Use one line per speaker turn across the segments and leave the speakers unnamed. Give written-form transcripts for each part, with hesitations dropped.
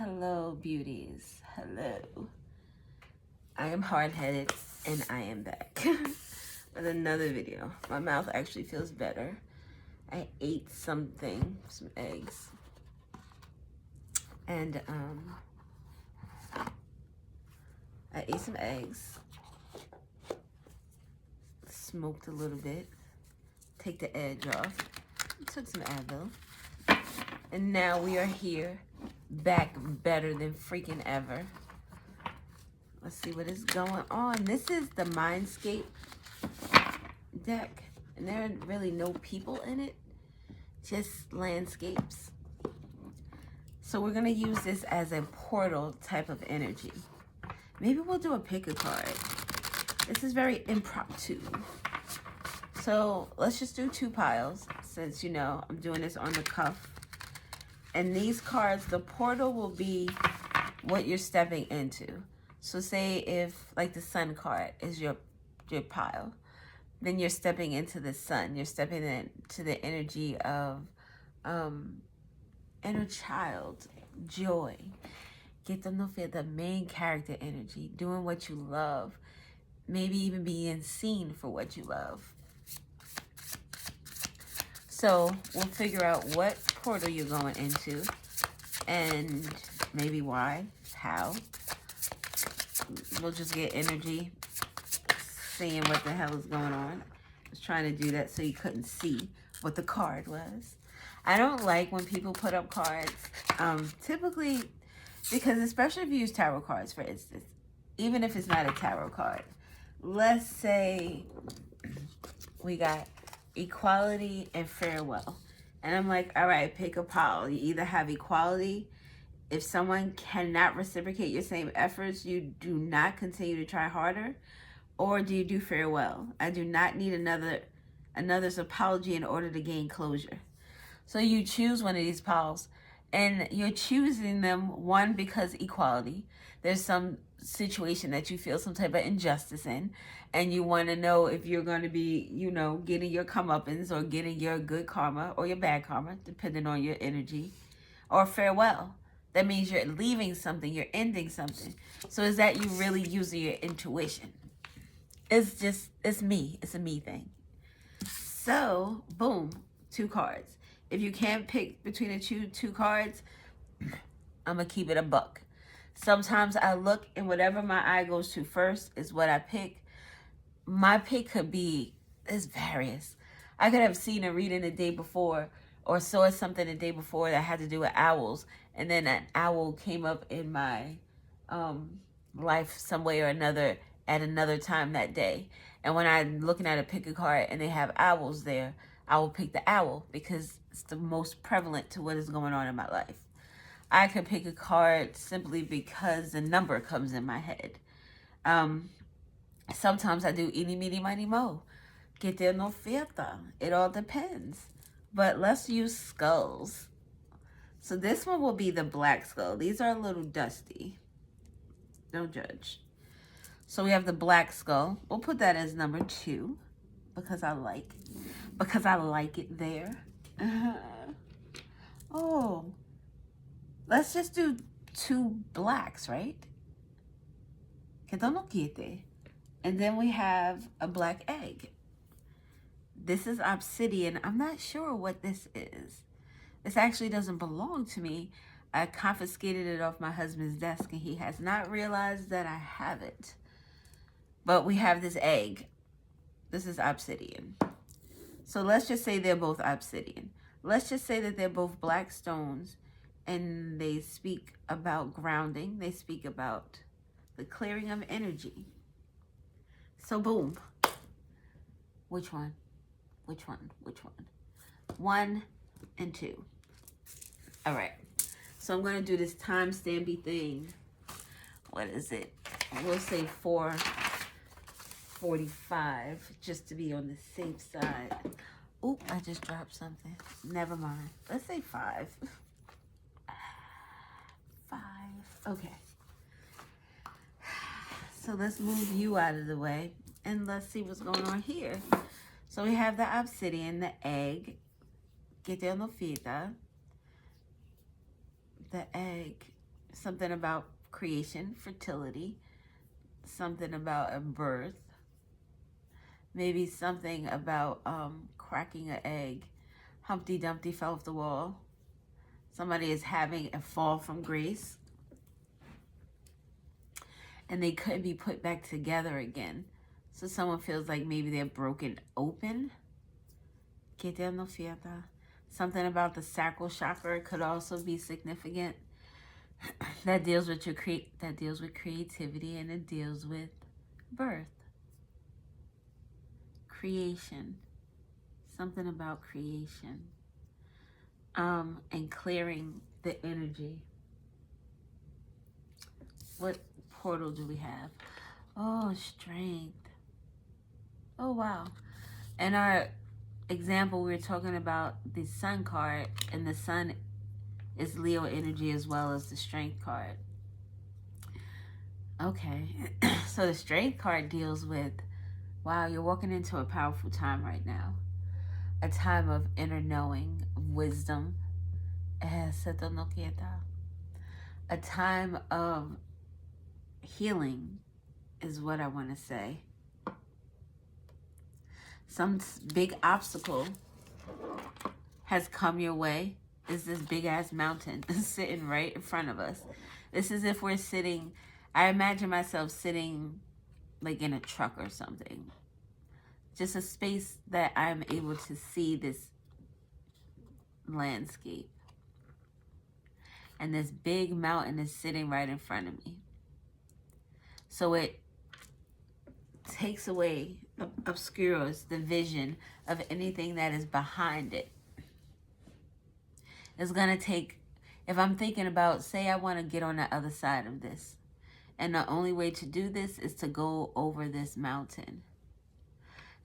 Hello, beauties. Hello. I am hard-headed and I am back with another video. My mouth actually feels better. I ate something, some eggs. And I ate some eggs, smoked a little bit, take the edge off, took some Advil, and now we are here, back better than freaking ever. Let's see what is going on. This is the Mindscape deck, and there are really no people in it, just landscapes. So we're gonna use this as a portal type of energy. Maybe we'll do a pick a card. This is very impromptu. So let's just do 2 piles, since you know I'm doing this on the cuff. And these cards, the portal will be what you're stepping into. So say if like the sun card is your pile, then you're stepping into the sun. You're stepping into the energy of inner child, joy. Get them to feel the main character energy, doing what you love, maybe even being seen for what you love. So we'll figure out what portal you're going into and maybe why, how. We'll just get energy, seeing what the hell is going on. I was trying to do that so you couldn't see what the card was. I don't like when people put up cards, typically, because especially if you use tarot cards, for instance, even if it's not a tarot card. Let's say we got equality and farewell. And I'm like, all right, pick a pile. You either have equality. If someone cannot reciprocate your same efforts, you do not continue to try harder. Or do you do farewell? I do not need another's apology in order to gain closure. So you choose one of these piles, and you're choosing them, one, because equality. There's some situation that you feel some type of injustice in, and you want to know if you're going to be, you know, getting your comeuppance or getting your good karma or your bad karma, depending on your energy. Or farewell. That means you're leaving something, you're ending something. So is that you really using your intuition? It's me. It's a me thing. So, boom, 2 cards. If you can't pick between the two cards, I'm going to keep it a buck. Sometimes I look, and whatever my eye goes to first is what I pick. My pick could be, it's various. I could have seen a reading the day before or saw something the day before that had to do with owls, and then an owl came up in my life some way or another at another time that day. And when I'm looking at a pick a card and they have owls there, I will pick the owl because it's the most prevalent to what is going on in my life. I could pick a card simply because the number comes in my head. Sometimes I do eeny, meeny, miny, mo. Que te no fiesta. It all depends. But let's use skulls. So this one will be the black skull. These are a little dusty. Don't judge. So we have the black skull. We'll put that as number 2 because I like it there. Oh, let's just do 2 blacks, right? Que no quiete. And then we have a black egg. This is obsidian. I'm not sure what this is. This actually doesn't belong to me. I confiscated it off my husband's desk, and he has not realized that I have it. But we have this egg. This is obsidian. So let's just say they're both obsidian. Let's just say that they're both black stones, and they speak about grounding. They speak about the clearing of energy. So boom. Which one? Which one? Which one? 1 and 2. All right. So I'm going to do this time-stampy thing. What is it? We'll say 4:45 just to be on the safe side. Oop, I just dropped something. Never mind. Let's say 5. 5. Okay. So let's move you out of the way and let's see what's going on here. So we have the obsidian, the egg, que te no fita, the egg, something about creation, fertility, something about a birth, maybe something about cracking an egg. Humpty Dumpty fell off the wall. Somebody is having a fall from grace, and they couldn't be put back together again. So someone feels like maybe they're broken open. Something about the sacral chakra could also be significant. That deals with creativity, and it deals with birth, creation. Something about creation, and clearing the energy. What portal do we have? Oh, strength. Oh, wow. In our example, we were talking about the sun card, and the sun is Leo energy as well as the strength card. Okay, so the strength card deals with, wow, you're walking into a powerful time right now. A time of inner knowing, wisdom. A time of healing is what I want to say. Some big obstacle has come your way. Is this big ass mountain sitting right in front of us. This is if we're sitting, I imagine myself sitting like in a truck or something. Just a space that I'm able to see this landscape. And this big mountain is sitting right in front of me. So it takes away, obscures the vision of anything that is behind it. It's going to take, if I'm thinking about, say I want to get on the other side of this, and the only way to do this is to go over this mountain.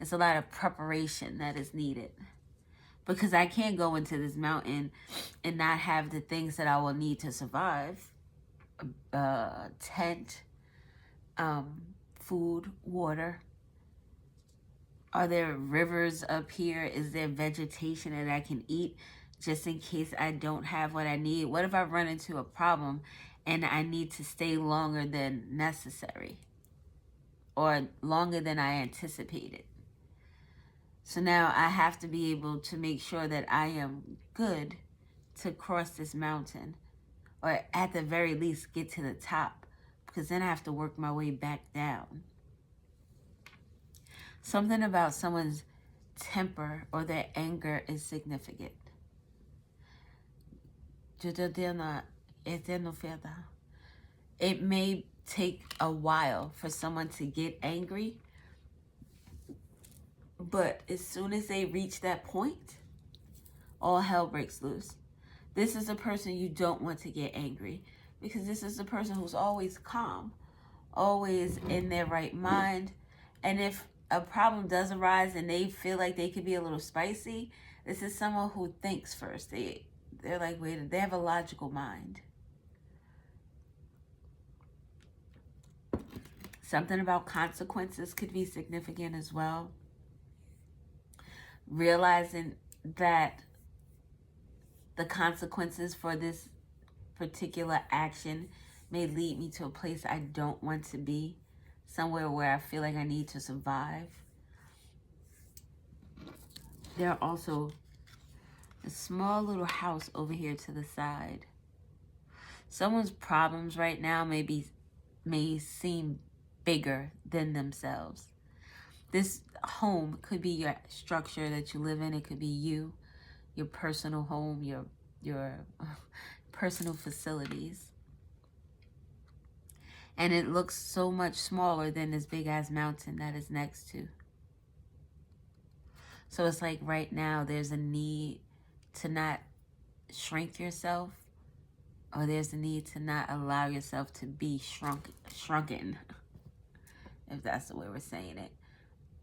It's a lot of preparation that is needed, because I can't go into this mountain and not have the things that I will need to survive. Tent, food, water. Are there rivers up here? Is there vegetation that I can eat just in case I don't have what I need? What if I run into a problem and I need to stay longer than necessary or longer than I anticipated? So now I have to be able to make sure that I am good to cross this mountain, or at the very least get to the top, because then I have to work my way back down. Something about someone's temper or their anger is significant. It may take a while for someone to get angry, but as soon as they reach that point, all hell breaks loose. This is a person you don't want to get angry, because this is the person who's always calm, always in their right mind. And if a problem does arise and they feel like they could be a little spicy, this is someone who thinks first. They're like, wait, they have a logical mind. Something about consequences could be significant as well. Realizing that the consequences for this particular action may lead me to a place I don't want to be, somewhere where I feel like I need to survive. There are also a small little house over here to the side. Someone's problems right now may seem bigger than themselves. This home could be your structure that you live in. It could be you, your personal home, your personal facilities. And it looks so much smaller than this big ass mountain that is next to. So it's like right now there's a need to not shrink yourself, or there's a need to not allow yourself to be shrunken, if that's the way we're saying it.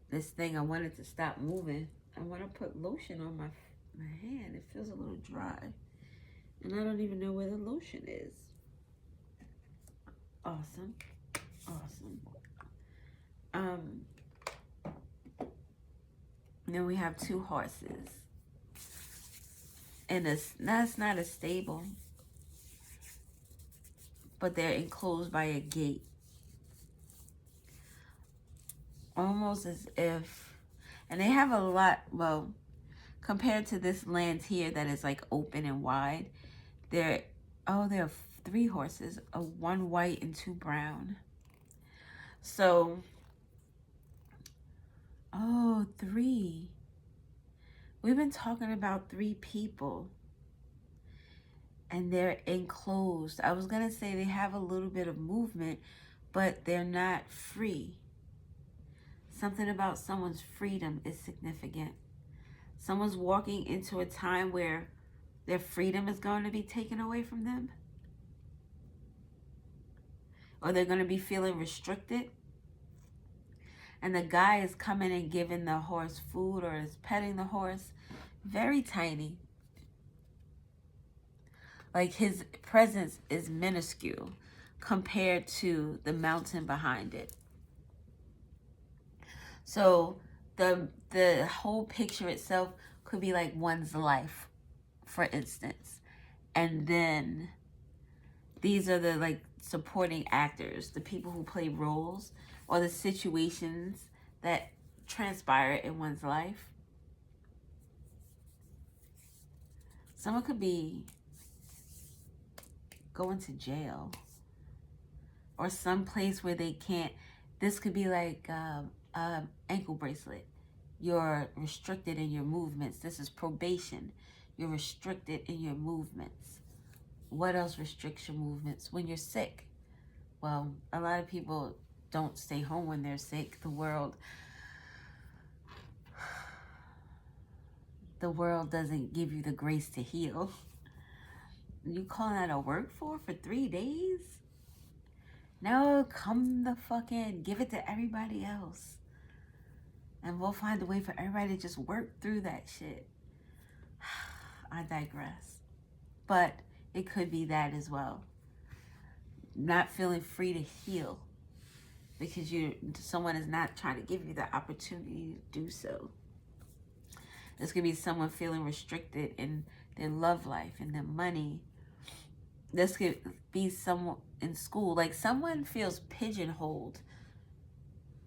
This thing, I wanted to stop moving. I want to put lotion on my hand. It feels a little dry. And I don't even know where the lotion is. Awesome. Awesome. Then we have two horses. And that's not a stable. but they're enclosed by a gate. Almost as if, and they have a lot, well, compared to this land here that is like open and wide, there are 3 horses, 1 white and 2 brown. So, 3. We've been talking about 3 people, and they're enclosed. I was gonna say they have a little bit of movement, but they're not free. Something about someone's freedom is significant. Someone's walking into a time where their freedom is going to be taken away from them, or they're going to be feeling restricted. And the guy is coming and giving the horse food or is petting the horse. Very tiny. Like his presence is minuscule compared to the mountain behind it. So the whole picture itself could be like one's life, for instance. And then these are the like supporting actors, the people who play roles, or the situations that transpire in one's life. Someone could be going to jail or some place where they can't. This could be like ankle bracelet. You're restricted in your movements. This is probation. You're restricted in your movements. What else restricts your movements? When you're sick. Well, a lot of people don't stay home when they're sick. The world doesn't give you the grace to heal. You calling that a work for 3 days? No, come the fuck in. Give it to everybody else. And we'll find a way for everybody to just work through that shit. I digress. But it could be that as well. Not feeling free to heal because someone is not trying to give you the opportunity to do so. This could be someone feeling restricted in their love life and their money. This could be someone in school. Like someone feels pigeonholed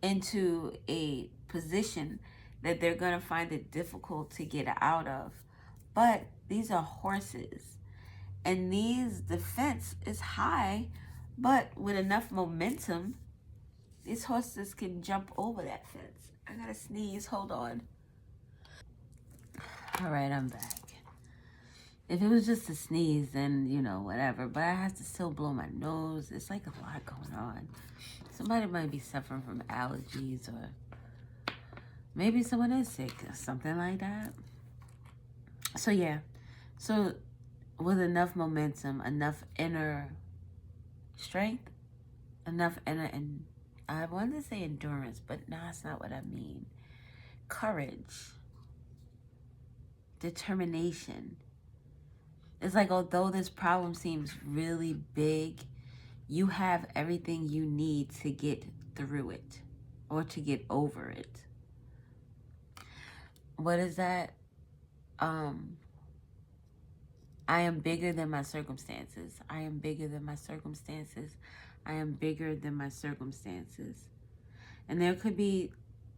into a position that they're going to find it difficult to get out of. But these are horses. And these defense is high, but with enough momentum, these horses can jump over that fence. I gotta sneeze. Hold on. All right, I'm back. If it was just a sneeze, then, whatever. But I have to still blow my nose. It's like a lot going on. Somebody might be suffering from allergies, or maybe someone is sick or something like that. So, yeah. So, with enough momentum, enough inner strength, enough inner, and I wanted to say endurance, but no, that's not what I mean. Courage. Determination. It's like, although this problem seems really big, you have everything you need to get through it or to get over it. What is that? I am bigger than my circumstances. I am bigger than my circumstances. I am bigger than my circumstances. And there could be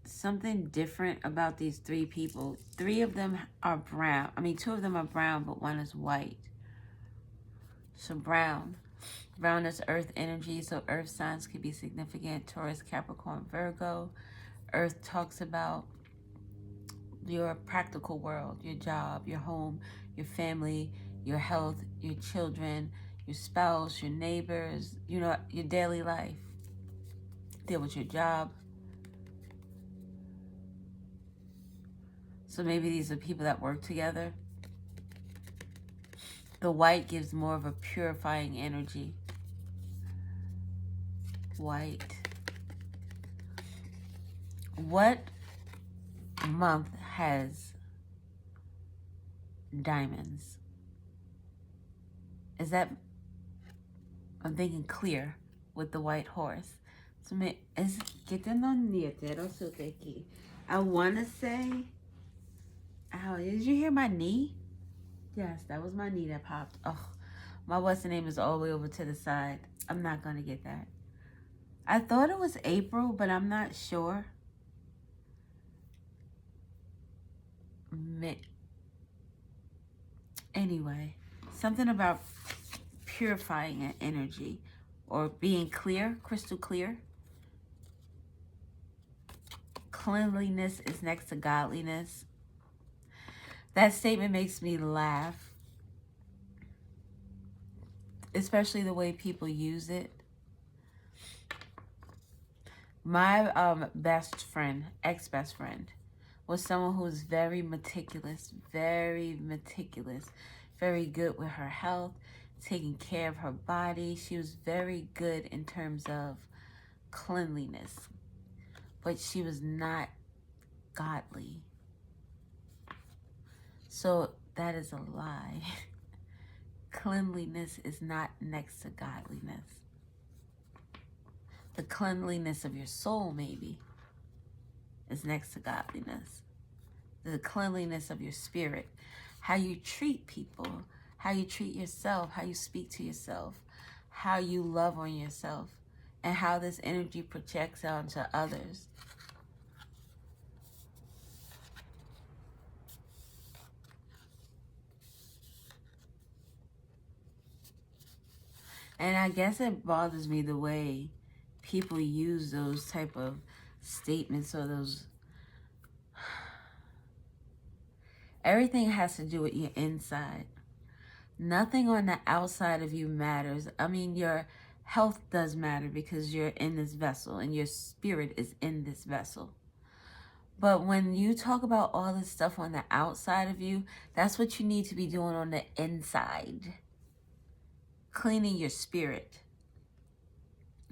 something different about these 3 people. 3 of them are brown. 2 of them are brown, but 1 is white. So brown. Brown is earth energy, so earth signs could be significant. Taurus, Capricorn, Virgo. Earth talks about your practical world, your job, your home, your family, your health, your children, your spouse, your neighbors, your daily life. Deal with your job. So maybe these are people that work together. The white gives more of a purifying energy. White. What month has diamonds? Is that, I'm thinking clear with the white horse. So I want to say, ow, did you hear my knee? Yes, that was my knee that popped. Oh, My what's the name is all the way over to the side. I'm not going to get that. I thought it was April, but I'm not sure. Anyway, something about purifying an energy or being clear, crystal clear. Cleanliness is next to godliness. That statement makes me laugh, especially the way people use it. My best friend, ex-best friend, was someone who was very meticulous, very good with her health, taking care of her body. She was very good in terms of cleanliness, but she was not godly. So that is a lie. Cleanliness is not next to godliness. The cleanliness of your soul, maybe, is next to godliness. The cleanliness of your spirit, how you treat people, how you treat yourself, how you speak to yourself, how you love on yourself, and how this energy projects out to others. And I guess it bothers me the way people use those type of statements or those. Everything has to do with your inside. Nothing on the outside of you matters. I mean, your health does matter because you're in this vessel and your spirit is in this vessel. But when you talk about all this stuff on the outside of you, that's what you need to be doing on the inside. Cleaning your spirit.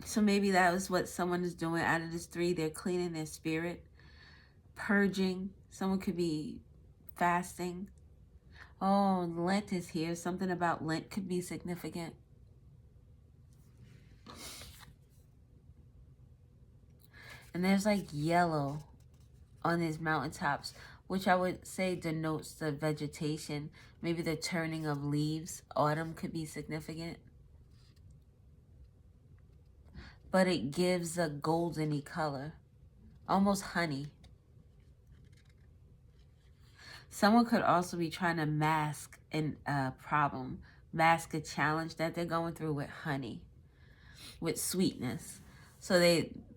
So maybe that was what someone is doing out of this 3. They're cleaning their spirit, purging. Someone could be fasting. Oh, Lent is here. Something about Lent could be significant. And there's like yellow on these mountaintops, which I would say denotes the vegetation. Maybe the turning of leaves. Autumn could be significant. But it gives a goldeny color, almost honey. Someone could also be trying to mask a problem, mask a challenge that they're going through with honey, with sweetness. So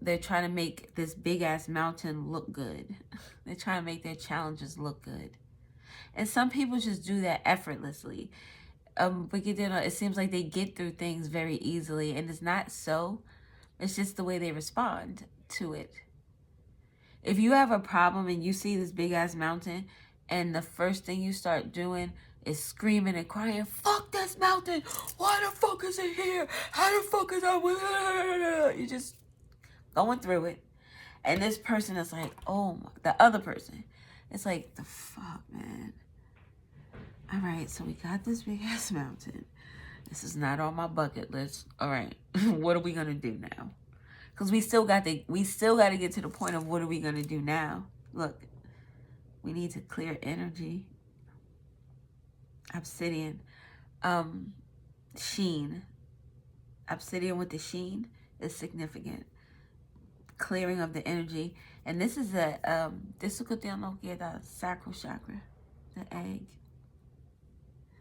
they're trying to make this big-ass mountain look good. They're trying to make their challenges look good. And some people just do that effortlessly. It seems like they get through things very easily, and it's not so. It's just the way they respond to it. If you have a problem and you see this big-ass mountain, and the first thing you start doing is screaming and crying, fuck this mountain! Why the fuck is it here? How the fuck is that? You're just going through it. And this person is like, oh my, the other person. It's like, the fuck, man. All right, so we got this big-ass mountain. This is not on my bucket list. All right, what are we gonna do now? Because we still got to get to the point of what are we gonna do now? Look, we need to clear energy. Obsidian, sheen. Obsidian with the sheen is significant. Clearing of the energy, and this is the sacral chakra, the egg.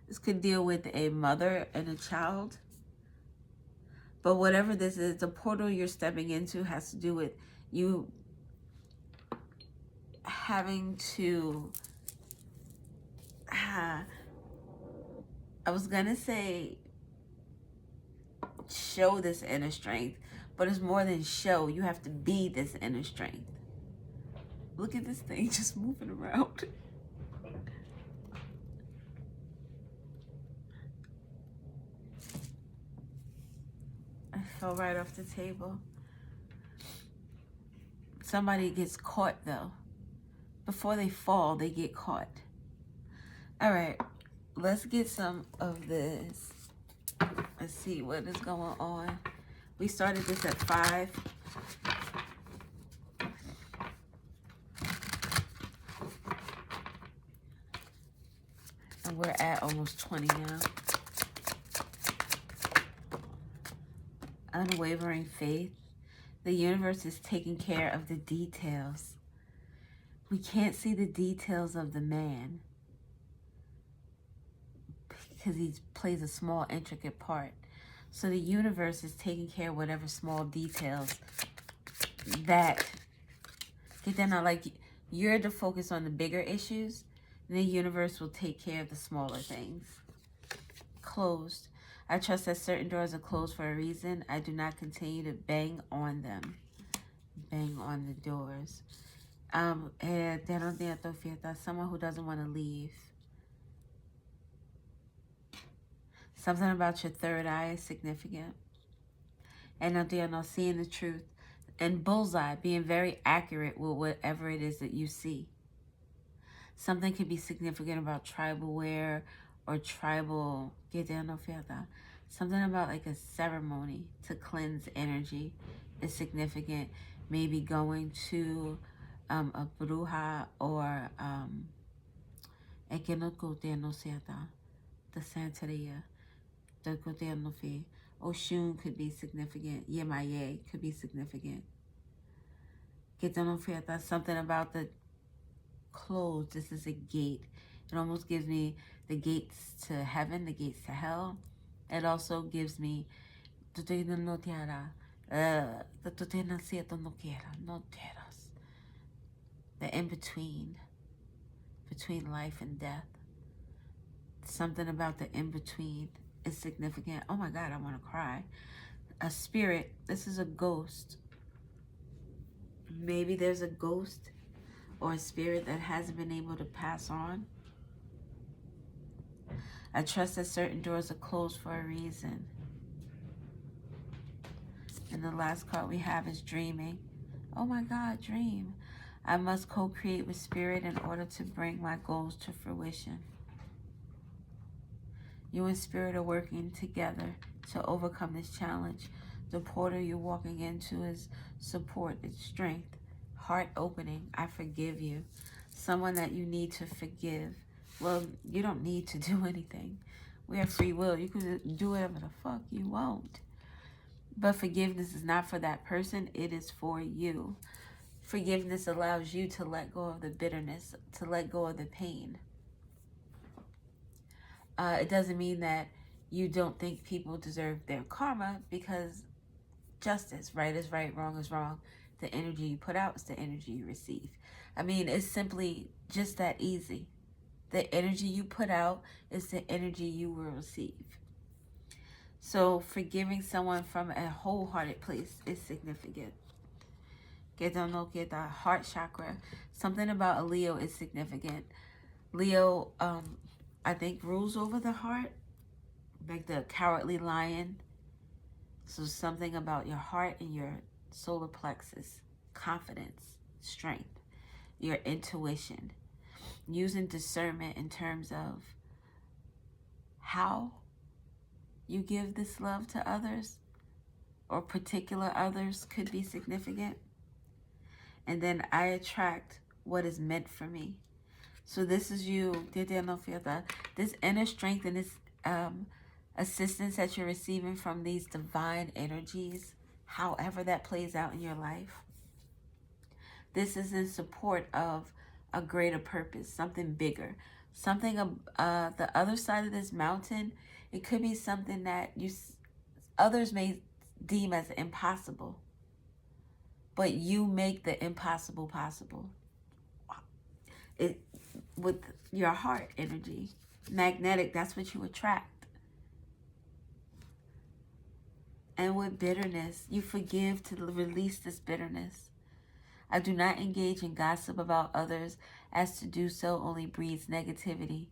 This could deal with a mother and a child. But whatever this is, the portal you're stepping into has to do with you having to, I was going to say show this inner strength, but it's more than show. You have to be this inner strength. Look at this thing just moving around. Fell right off the table. Somebody gets caught though. Before they fall, they get caught. All right, let's get some of this. Let's see what is going on. We started this at 5. And we're at almost 20 now. unwavering faith. The universe is taking care of the details. We can't see the details of the man because he plays a small, intricate part. So the universe is taking care of whatever small details that, like, you're to focus on the bigger issues, and the universe will take care of the smaller things. Closed. I trust that certain doors are closed for a reason. I do not continue to bang on them. Bang on the doors. Someone who doesn't want to leave. Something about your third eye is significant. And seeing the truth. And bullseye, being very accurate with whatever it is that you see. Something could be significant about tribal wear or tribal. Something about like a ceremony to cleanse energy is significant. Maybe going to a bruja or the Santeria. Oshun could be significant. Yemaye could be significant. Something about the closed. This is a gate. It almost gives me the gates to heaven, the gates to hell. It also gives me the in-between, between life and death. Something about the in-between is significant. Oh my God, I want to cry. A spirit. This is a ghost. Maybe there's a ghost or a spirit that hasn't been able to pass on. I trust that certain doors are closed for a reason. And the last card we have is dreaming. Oh my God, dream. I must co-create with spirit in order to bring my goals to fruition. You and spirit are working together to overcome this challenge. The portal you're walking into is support, it's strength, heart opening. I forgive you. Someone that you need to forgive. Well, you don't need to do anything. We have free will. You can do whatever the fuck you want. But forgiveness is not for that person. It is for you. Forgiveness allows you to let go of the bitterness, to let go of the pain. It doesn't mean that you don't think people deserve their karma, because justice, right is right, wrong is wrong. The energy you put out is the energy you receive. I mean, it's simply just that easy. The energy you put out is the energy you will receive. So forgiving someone from a wholehearted place is significant. Get the heart chakra. Something about a Leo is significant. Leo, I think, rules over the heart, like the cowardly lion. So something about your heart and your solar plexus, confidence, strength, your intuition, using discernment in terms of how you give this love to others, or particular others, could be significant. And then I attract what is meant for me. So this is you. This inner strength and this assistance that you're receiving from these divine energies, however that plays out in your life. This is in support of a greater purpose, something bigger, something the other side of this mountain. It could be something that others may deem as impossible, but you make the impossible possible. With your heart energy, magnetic, that's what you attract. And with bitterness, you forgive to release this bitterness. I do not engage in gossip about others, as to do so only breeds negativity.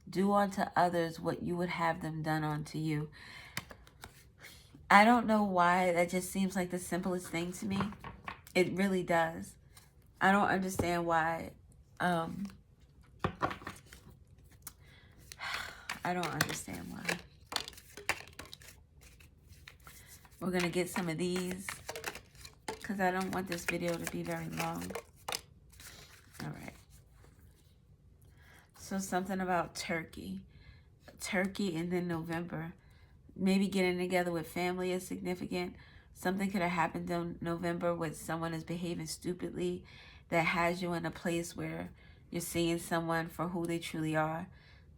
Do unto others what you would have them done unto you. I don't know why that just seems like the simplest thing to me. It really does. I don't understand why. I don't understand why. We're going to get some of these, because I don't want this video to be very long. All right. So something about Turkey. Turkey, and then November. Maybe getting together with family is significant. Something could have happened in November with someone is behaving stupidly that has you in a place where you're seeing someone for who they truly are.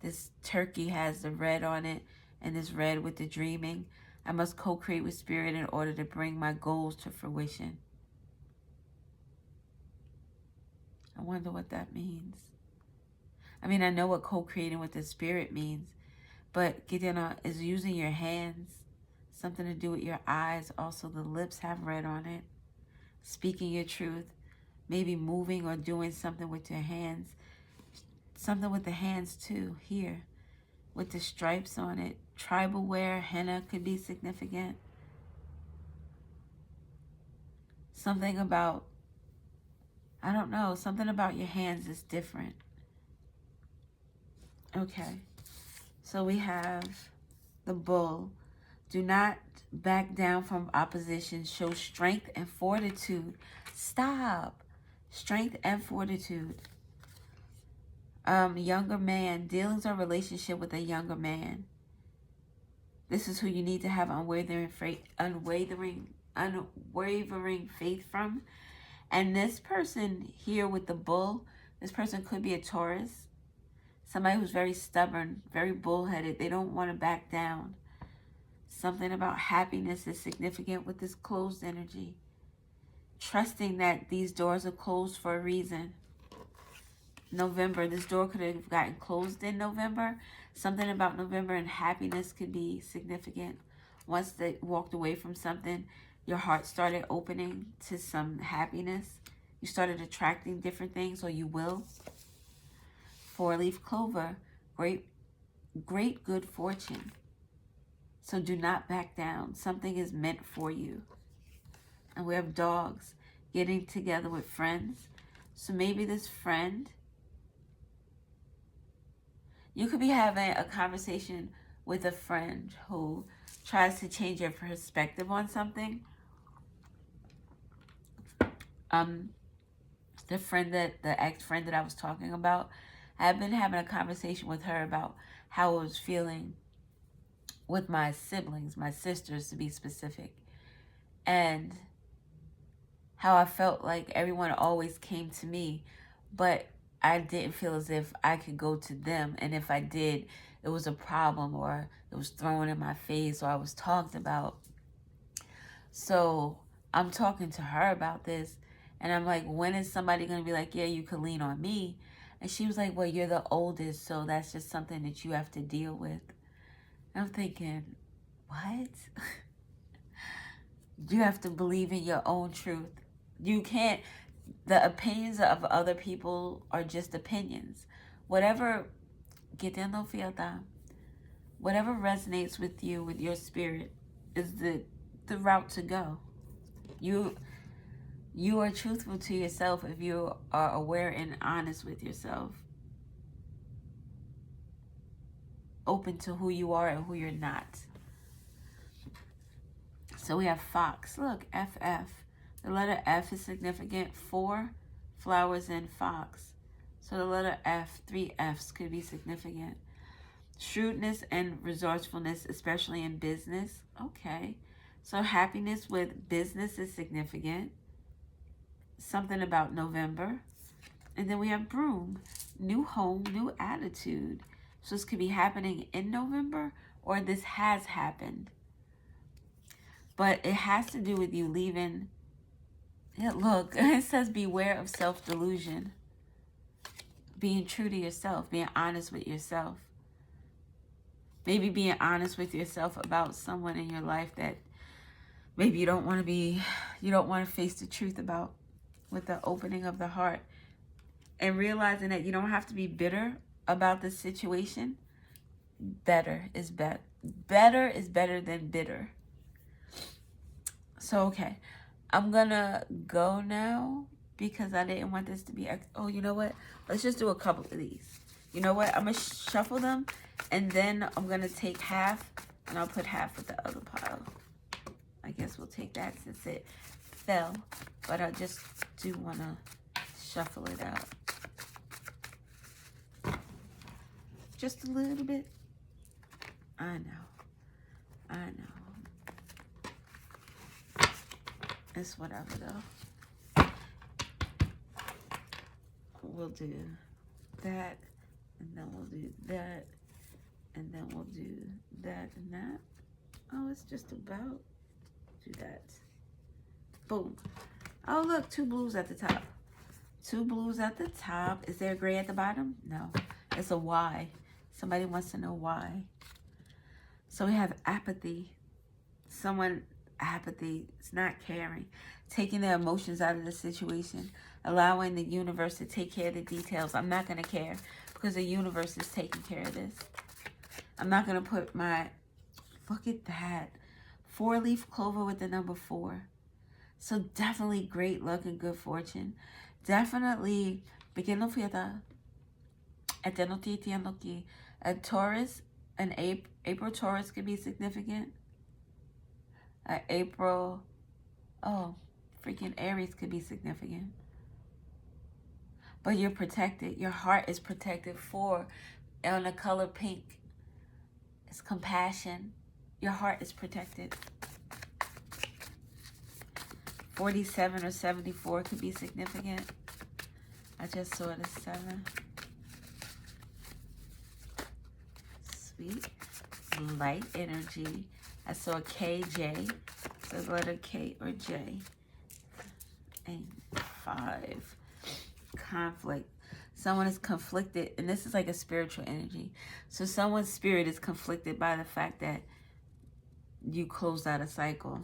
This turkey has the red on it, and this red with the dreaming. I must co-create with spirit in order to bring my goals to fruition. I wonder what that means. I mean, I know what co-creating with the spirit means, but Gideon is using your hands, something to do with your eyes. Also, the lips have red on it. Speaking your truth, maybe moving or doing something with your hands. Something with the hands too, here, with the stripes on it. Tribal wear, henna could be significant. Something about, I don't know, something about your hands is different. Okay, so we have the bull. Do not back down from opposition. Show strength and fortitude. Stop. Strength and fortitude. Younger man. Dealings or relationship with a younger man. This is who you need to have unwavering faith from. And this person here with the bull, this person could be a Taurus. Somebody who's very stubborn, very bullheaded. They don't want to back down. Something about happiness is significant with this closed energy. Trusting that these doors are closed for a reason. November, this door could have gotten closed in November. Something about November and happiness could be significant. Once they walked away from something, your heart started opening to some happiness. You started attracting different things, or you will. 4-leaf clover, great good fortune. So do not back down. Something is meant for you. And we have dogs, getting together with friends. So maybe this friend, you could be having a conversation with a friend who tries to change your perspective on something. The ex-friend that I was talking about, I've been having a conversation with her about how I was feeling with my siblings, my sisters to be specific, and how I felt like everyone always came to me, but I didn't feel as if I could go to them. And if I did, it was a problem, or it was thrown in my face, or I was talked about. So I'm talking to her about this, and I'm like, when is somebody going to be like, yeah, you can lean on me? And she was like, well, you're the oldest, so that's just something that you have to deal with. And I'm thinking, what? You have to believe in your own truth. You can't, the opinions of other people are just opinions. Whatever, whatever resonates with you, with your spirit, is the route to go. You are truthful to yourself if you are aware and honest with yourself. Open to who you are and who you're not. So we have fox. Look, FF. The letter F is significant. 4 flowers in fox. So the letter F, 3 Fs could be significant. Shrewdness and resourcefulness, especially in business. Okay. So happiness with business is significant. Something about November. And then we have broom. New home, new attitude. So this could be happening in November, or this has happened. But it has to do with you leaving. Yeah, look, it says beware of self-delusion. Being true to yourself, being honest with yourself. Maybe being honest with yourself about someone in your life that maybe you don't want to face the truth about, with the opening of the heart. And realizing that you don't have to be bitter about the situation. Better is better. Better is better than bitter. So, okay. I'm going to go now because I didn't want this to be... Oh, you know what? Let's just do a couple of these. You know what? I'm going to shuffle them, and then I'm going to take half, and I'll put half with the other pile. I guess we'll take that since it fell. But I just do want to shuffle it out. Just a little bit. I know. I know. It's whatever though. We'll do that, and then we'll do that, and then we'll do that and that. Oh, it's just about do that. Boom. Oh, look, 2 blues at the top. 2 blues at the top. Is there a gray at the bottom? No. It's a Y. Somebody wants to know why. So we have apathy. Apathy. It's not caring. Taking their emotions out of the situation. Allowing the universe to take care of the details. I'm not going to care because the universe is taking care of this. I'm not going to put my... Look at that. 4-leaf clover with the number 4. So definitely great luck and good fortune. Definitely a Taurus, an April Taurus could be significant. April, freaking Aries could be significant. But you're protected. Your heart is protected. 4 on the color pink. It's compassion. Your heart is protected. 47 or 74 could be significant. I just saw the 7. Sweet. Light energy. I saw KJ. So the letter K or J. And 5. Conflict. Someone is conflicted. And this is like a spiritual energy. So someone's spirit is conflicted by the fact that you closed out a cycle.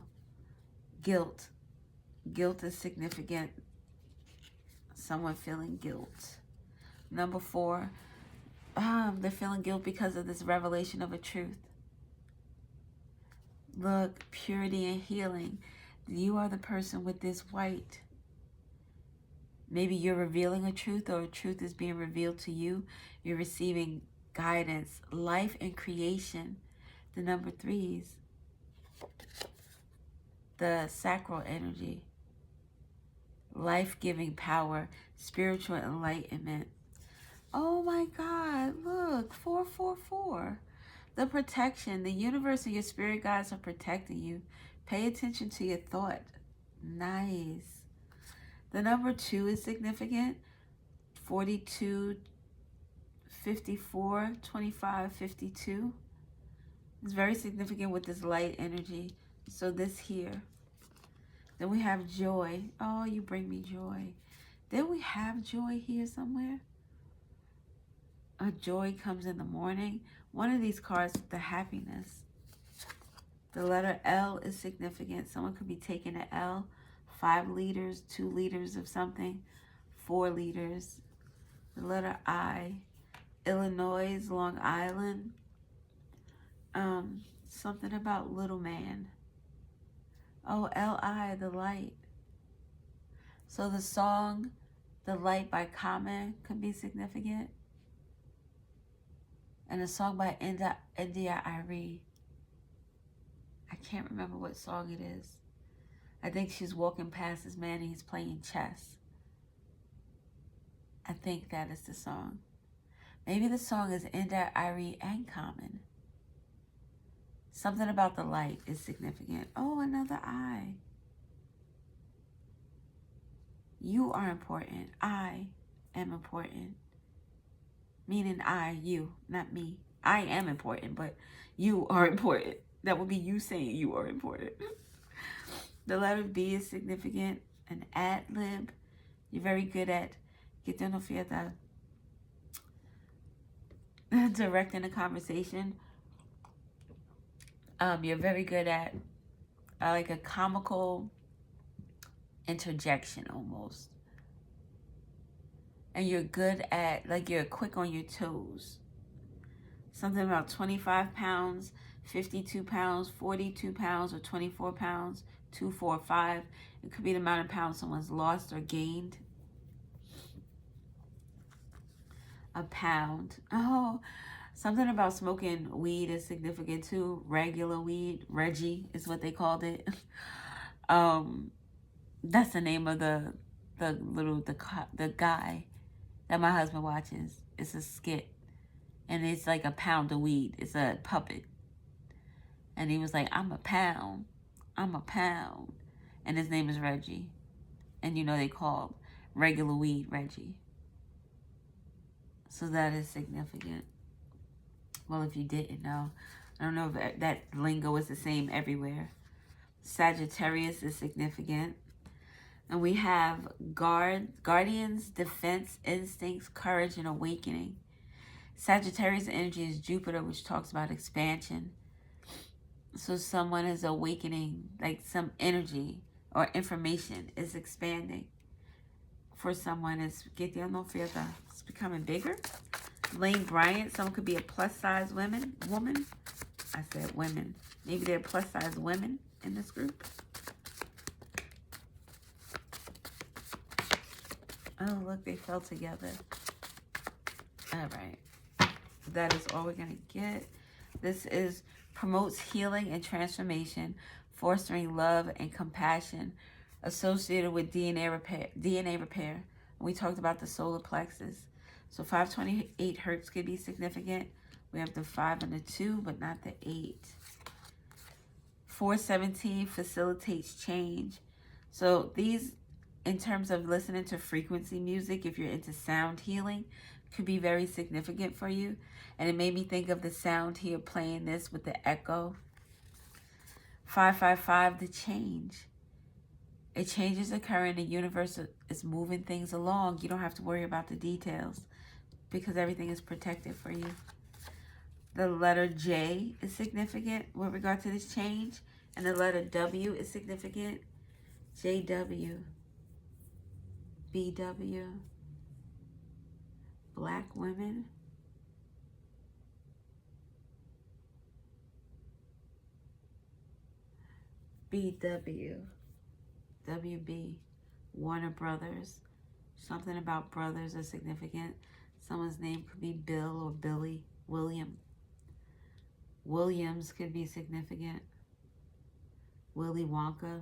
Guilt. Guilt is significant. Someone feeling guilt. Number 4, they're feeling guilt because of this revelation of a truth. Look, purity and healing. You are the person with this white. Maybe you're revealing a truth, or a truth is being revealed to you. You're receiving guidance, life and creation. The number 3s. The sacral energy. Life-giving power, spiritual enlightenment. Oh my God, look, 444. The protection, the universe and your spirit guides are protecting you. Pay attention to your thought. Nice. The number 2 is significant. 42, 54, 25, 52. It's very significant with this light energy. So this here. Then we have joy. Oh, you bring me joy. Then we have joy here somewhere. A joy comes in the morning. One of these cards, the happiness. The letter L is significant. Someone could be taking an L. 5 liters, 2 liters of something. 4 liters. The letter I. Illinois, Long Island. Something about little man. Oh, L.I., the light. So the song, The Light by Common could be significant. And a song by India Arie. I can't remember what song it is. I think she's walking past this man and he's playing chess. I think that is the song. Maybe the song is India Arie and Common. Something about the light is significant. Oh, another I. You are important. I am important. Meaning I, you, not me. I am important, but you are important. That would be you saying you are important. The letter B is significant. An ad lib. You're very good at directing a conversation. You're very good at like a comical interjection almost. And you're good at, like, you're quick on your toes. Something about 25 pounds, 52 pounds, 42 pounds, or 24 pounds, 2, 4, 5. It could be the amount of pounds someone's lost or gained. A pound. Oh, something about smoking weed is significant too. Regular weed. Reggie is what they called it. That's the name of the guy that my husband watches. It's a skit. And it's like a pound of weed. It's a puppet. And he was like, I'm a pound. I'm a pound. And his name is Reggie. And you know they called regular weed Reggie. So that is significant. Well, if you didn't know. I don't know if that lingo is the same everywhere. Sagittarius is significant. And we have guardians, defense, instincts, courage, and awakening. Sagittarius energy is Jupiter, which talks about expansion. So someone is awakening, like some energy or information is expanding. For someone, it's it's becoming bigger. Lane Bryant, someone could be a plus size woman. I said women. Maybe they're plus size women in this group. Oh, look, they fell together. All right. That is all we're going to get. This is promotes healing and transformation, fostering love and compassion, associated with DNA repair. We talked about the solar plexus. So 528 hertz could be significant. We have the 5 and the 2, but not the 8. 417 facilitates change. So these, in terms of listening to frequency music, if you're into sound healing, could be very significant for you. And it made me think of the sound here playing this with the echo. 555, the change. A change is occurring. The universe is moving things along. You don't have to worry about the details because everything is protected for you. The letter J is significant with regard to this change. And the letter W is significant. JW. BW. Black women. BW. WB. Warner Brothers. Something about brothers is significant. Someone's name could be Bill or Billy. William. Williams could be significant. Willy Wonka.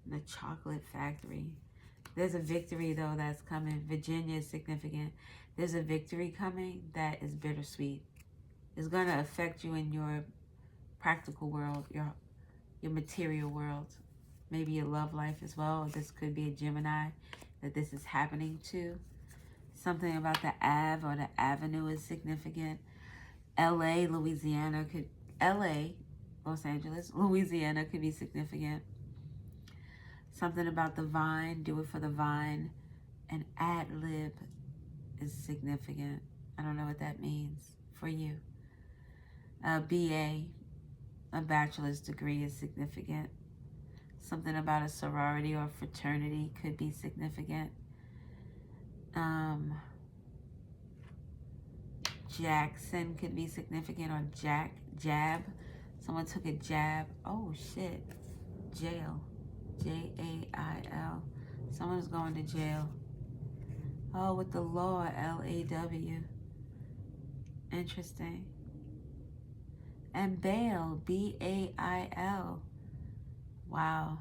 The Chocolate Factory. There's a victory, though, that's coming. Virginia is significant. There's a victory coming that is bittersweet. It's going to affect you in your practical world, your material world. Maybe your love life as well. This could be a Gemini that this is happening to. Something about the Ave or the Avenue is significant. LA, Louisiana could... LA, Los Angeles, Louisiana could be significant. Something about the vine, do it for the vine. And ad lib is significant. I don't know what that means for you. BA, a bachelor's degree, is significant. Something about a sorority or fraternity could be significant. Jackson could be significant, or jab. Someone took a jab. Oh, shit. Jail. Jail. Someone's going to jail. Oh, with the law, LAW. Interesting. And bail, BAIL. Wow.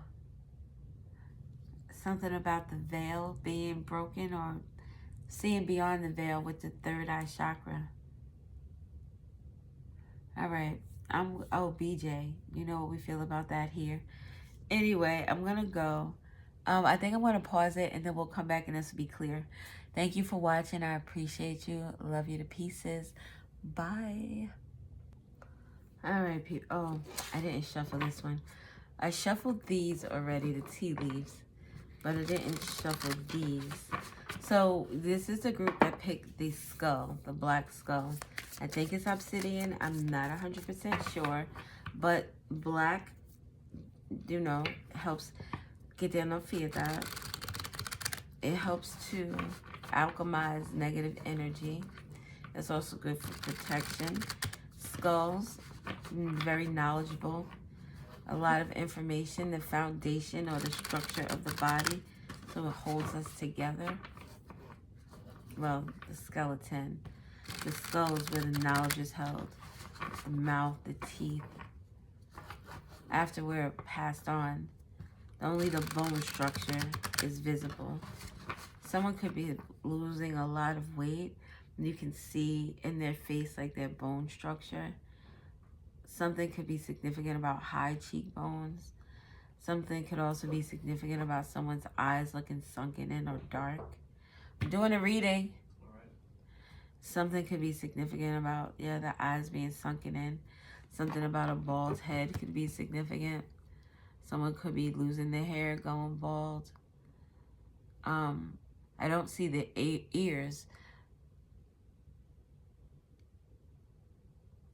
Something about the veil being broken or seeing beyond the veil with the third eye chakra. All right. BJ. You know what we feel about that here. Anyway, I'm going to go. I think I'm going to pause it and then we'll come back and this will be clear. Thank you for watching. I appreciate you. Love you to pieces. Bye. All right, people. Oh, I didn't shuffle this one. I shuffled these already, the tea leaves, but I didn't shuffle these. So this is the group that picked the skull, the black skull. I think it's obsidian. I'm not 100% sure, but black, you know, helps que te no fiesta. It helps to alchemize negative energy. It's also good for protection. Skulls, very knowledgeable. A lot of information, the foundation or the structure of the body, so it holds us together. Well, the skeleton. The skull is where the knowledge is held. The mouth, the teeth. After we're passed on, only the bone structure is visible. Someone could be losing a lot of weight, and you can see in their face like their bone structure. Something could be significant about high cheekbones. Something could also be significant about someone's eyes looking sunken in or dark. I'm doing a reading. Something could be significant about, yeah, the eyes being sunken in. Something about a bald head could be significant. Someone could be losing their hair, going bald. I don't see the ears.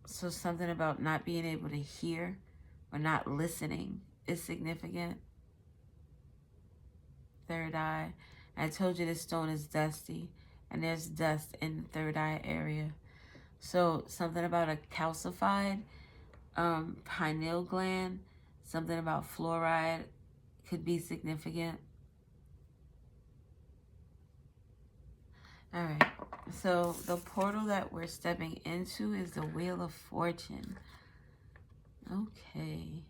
So something about not being able to hear or not listening is significant. Third eye. I told you this stone is dusty, and there's dust in the third eye area. So something about a calcified pineal gland, something about fluoride could be significant. All right, so the portal that we're stepping into is the Wheel of Fortune. Okay.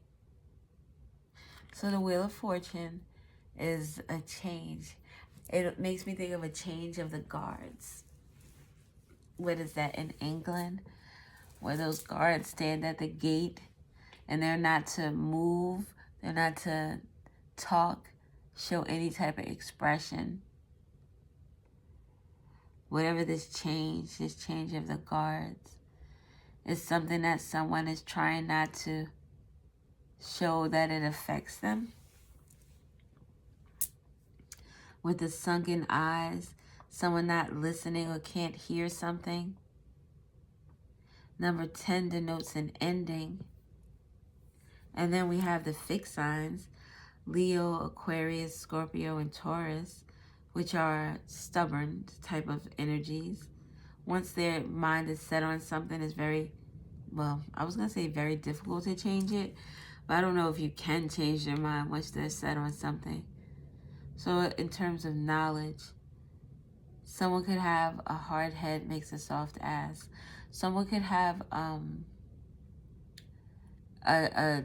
So the Wheel of Fortune is a change. It makes me think of a change of the guards. What is that, in England? Where those guards stand at the gate and they're not to move, they're not to talk, show any type of expression. Whatever this change of the guards, is something that someone is trying not to show that it affects them. With the sunken eyes, someone not listening or can't hear something. Number 10 denotes an ending. And then we have the fixed signs, Leo, Aquarius, Scorpio, and Taurus, which are stubborn type of energies. Once their mind is set on something, it's very, well, I was going to say very difficult to change it, but I don't know if you can change their mind once they're set on something. So in terms of knowledge, someone could have a hard head makes a soft ass. Someone could have a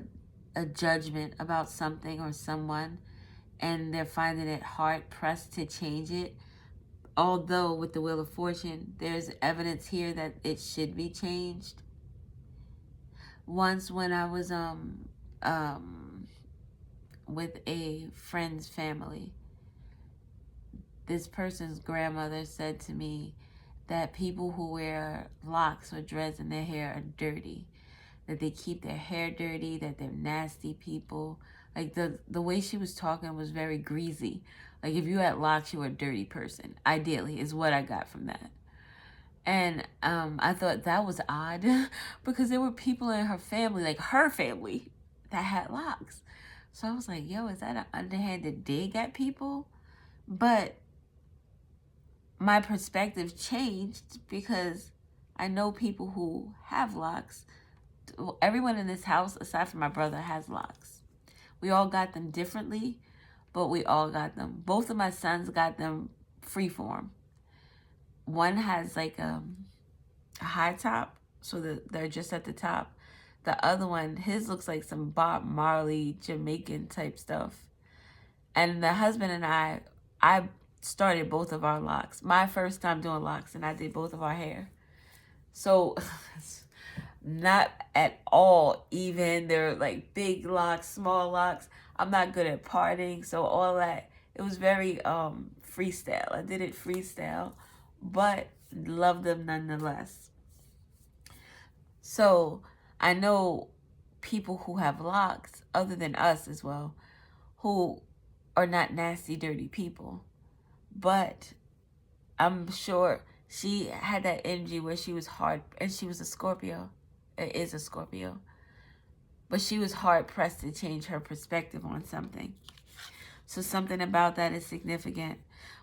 judgment about something or someone, and they're finding it hard pressed to change it. Although with the Wheel of Fortune, there's evidence here that it should be changed. Once when I was with a friend's family, this person's grandmother said to me that people who wear locks or dreads in their hair are dirty, that they keep their hair dirty, that they're nasty people. Like the way she was talking was very greasy. Like if you had locks, you were a dirty person, ideally, is what I got from that. And I thought that was odd because there were people in her family, like her family, that had locks. So I was like, yo, is that an underhanded dig at people? But my perspective changed because I know people who have locks. Everyone in this house, aside from my brother, has locks. We all got them differently, but we all got them. Both of my sons got them freeform. One has like a high top, so that they're just at the top. The other one, his looks like some Bob Marley Jamaican type stuff. And the husband and I started both of our locks. My first time doing locks, and I did both of our hair. So not at all even. They're like big locks, small locks. I'm not good at parting, so all that, it was very freestyle. I did it freestyle, but love them nonetheless. So I know people who have locks, other than us as well, who are not nasty, dirty people. But I'm sure she had that energy where she was hard, and she was a Scorpio. It is a Scorpio. But she was hard pressed to change her perspective on something. So something about that is significant.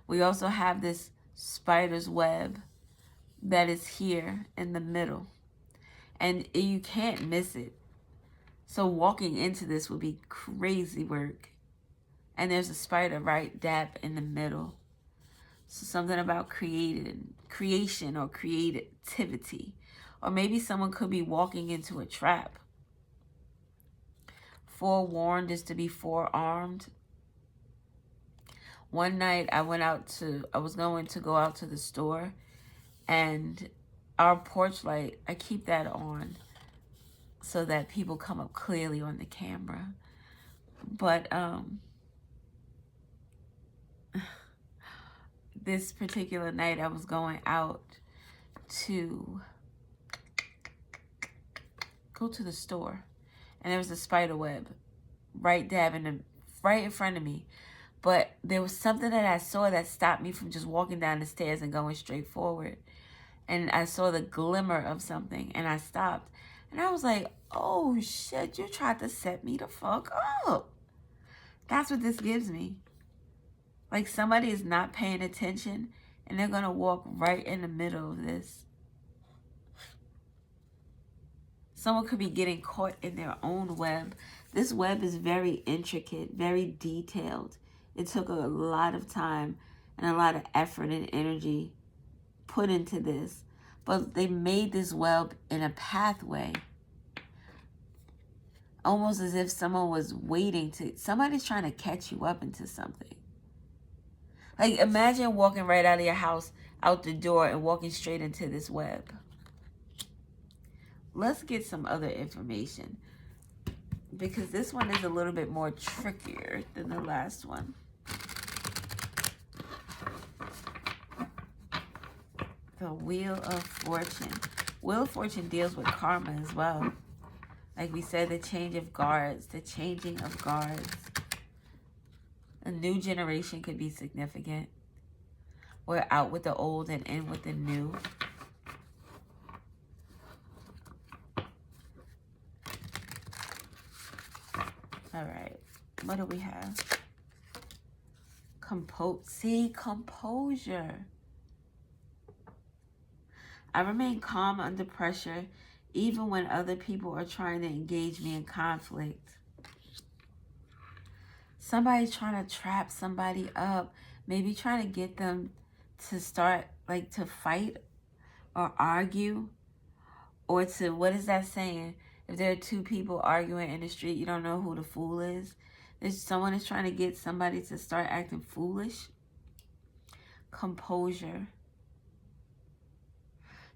We also have this spider's web that is here in the middle. And you can't miss it. So walking into this would be crazy work. And there's a spider right dab in the middle. So something about creation or creativity. Or maybe someone could be walking into a trap. Forewarned is to be forearmed. One night I was going to go out to the store, and our porch light, I keep that on. so that people come up clearly on the camera. But this particular night I was going out to go to the store, and there was a spider web right in front of me. But there was something that I saw that stopped me from just walking down the stairs and going straight forward. And I saw the glimmer of something, and I stopped. And I was like, oh shit, you tried to set me the fuck up. That's what this gives me. Like somebody is not paying attention, and they're going to walk right in the middle of this. Someone could be getting caught in their own web. This web is very intricate, very detailed. It took a lot of time and a lot of effort and energy put into this. But they made this web in a pathway. Almost as if someone was waiting to... Somebody's trying to catch you up into something. Like imagine walking right out of your house, out the door, and walking straight into this web. Let's get some other information, because this one is a little bit more trickier than the last one. The Wheel of Fortune. Wheel of Fortune deals with karma as well. Like we said, the change of guards, the changing of guards. A new generation could be significant. We're out with the old and in with the new. All right, what do we have? Composure. I remain calm under pressure, even when other people are trying to engage me in conflict. Somebody's trying to trap somebody up, maybe trying to get them to start, like, to fight or argue, or to, what is that saying? If there are two people arguing in the street, you don't know who the fool is. There's someone is trying to get somebody to start acting foolish. Composure.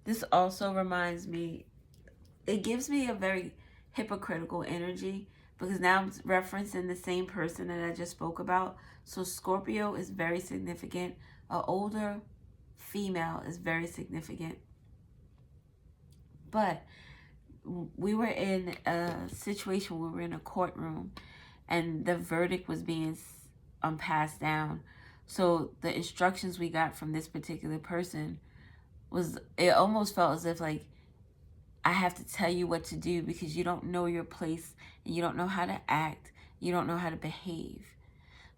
This also reminds me, it gives me a very hypocritical energy, because now I'm referencing the same person that I just spoke about. So Scorpio is very significant. An older female is very significant. But we were in a situation where we were in a courtroom, and the verdict was being passed down. So the instructions we got from this particular person was, it almost felt as if like, I have to tell you what to do because you don't know your place and you don't know how to act. You don't know how to behave.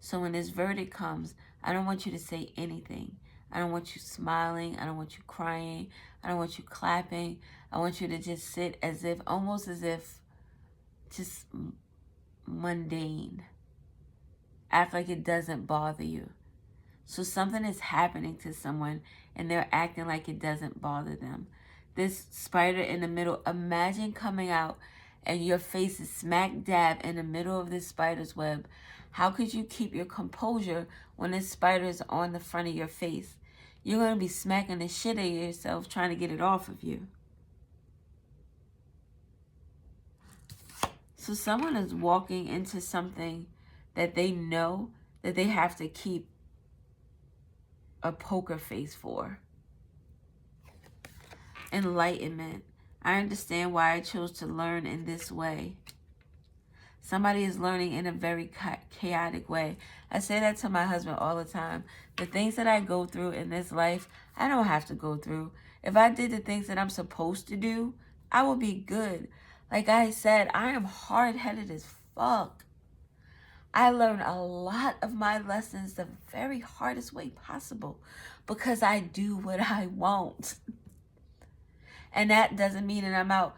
So when this verdict comes, I don't want you to say anything. I don't want you smiling. I don't want you crying. I don't want you clapping. I want you to just sit as if, almost as if, just mundane. Act like it doesn't bother you. So something is happening to someone and they're acting like it doesn't bother them. This spider in the middle, imagine coming out and your face is smack dab in the middle of this spider's web. How could you keep your composure when this spider is on the front of your face? You're going to be smacking the shit out of yourself trying to get it off of you. So someone is walking into something that they know that they have to keep a poker face for. Enlightenment. I understand why I chose to learn in this way. Somebody is learning in a very chaotic way. I say that to my husband all the time. The things that I go through in this life, I don't have to go through. If I did the things that I'm supposed to do, I would be good. Like I said, I am hard-headed as fuck. I learn a lot of my lessons the very hardest way possible because I do what I want. And that doesn't mean that I'm out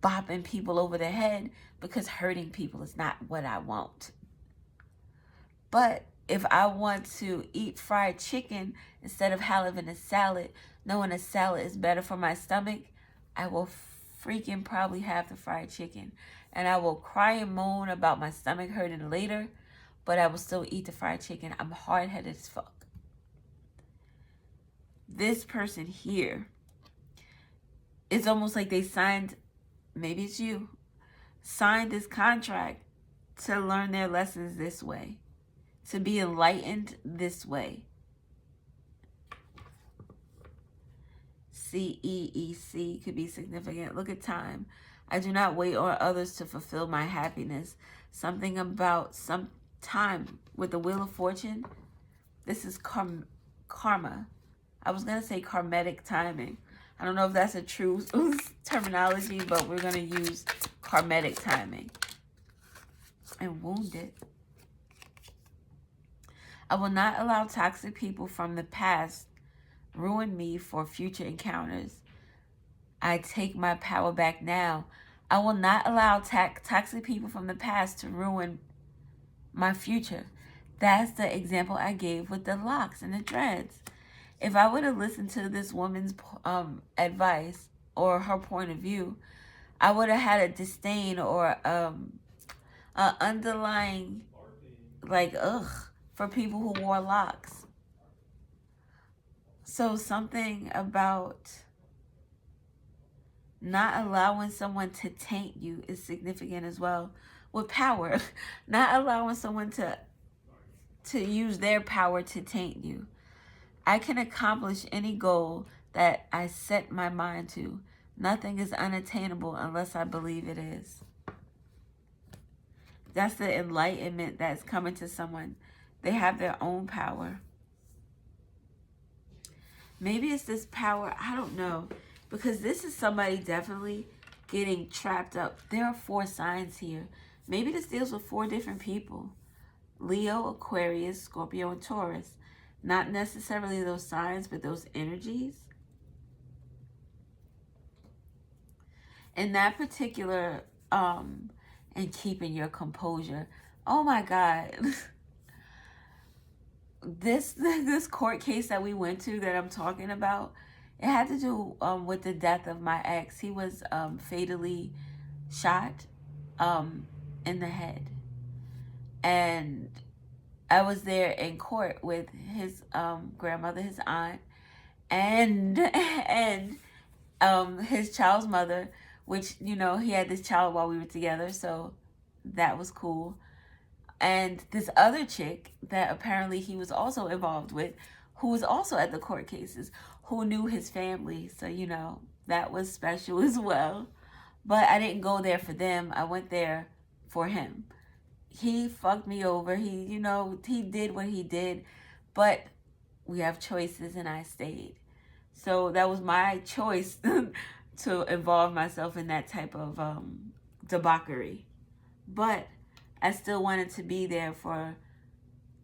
bopping people over the head, because hurting people is not what I want. But if I want to eat fried chicken instead of having a salad, knowing a salad is better for my stomach, I will freaking probably have the fried chicken. And I will cry and moan about my stomach hurting later, but I will still eat the fried chicken. I'm hard-headed as fuck. This person here, it's almost like they signed, maybe it's you, signed this contract to learn their lessons this way, to be enlightened this way. CEEC could be significant. Look at time. I do not wait on others to fulfill my happiness. Something about some time with the Wheel of Fortune. This is karma. I was going to say karmatic timing. I don't know if that's a true terminology, but we're going to use karmatic timing. And wounded. I will not allow toxic people from the past ruin me for future encounters. I take my power back now. I will not allow toxic people from the past to ruin my future. That's the example I gave with the locks and the dreads. If I would have listened to this woman's advice or her point of view, I would have had a disdain or an underlying, for people who wore locks. So something about not allowing someone to taint you is significant as well. With power, not allowing someone to use their power to taint you. I can accomplish any goal that I set my mind to. Nothing is unattainable unless I believe it is. That's the enlightenment that's coming to someone. They have their own power. Maybe it's this power, I don't know. Because this is somebody definitely getting trapped up. There are 4 signs here. Maybe this deals with 4 different people. Leo, Aquarius, Scorpio, and Taurus. Not necessarily those signs, but those energies. In that particular, and keeping your composure. Oh my God. This court case that we went to that I'm talking about, it had to do with the death of my ex. He was fatally shot in the head. And I was there in court with his grandmother, his aunt, and his child's mother, which, you know, he had this child while we were together, so that was cool. And this other chick that apparently he was also involved with, who was also at the court cases, who knew his family. So, you know, that was special as well. But I didn't go there for them. I went there for him. He fucked me over. He, you know, he did what he did. But we have choices and I stayed. So that was my choice to involve myself in that type of debauchery. But I still wanted to be there for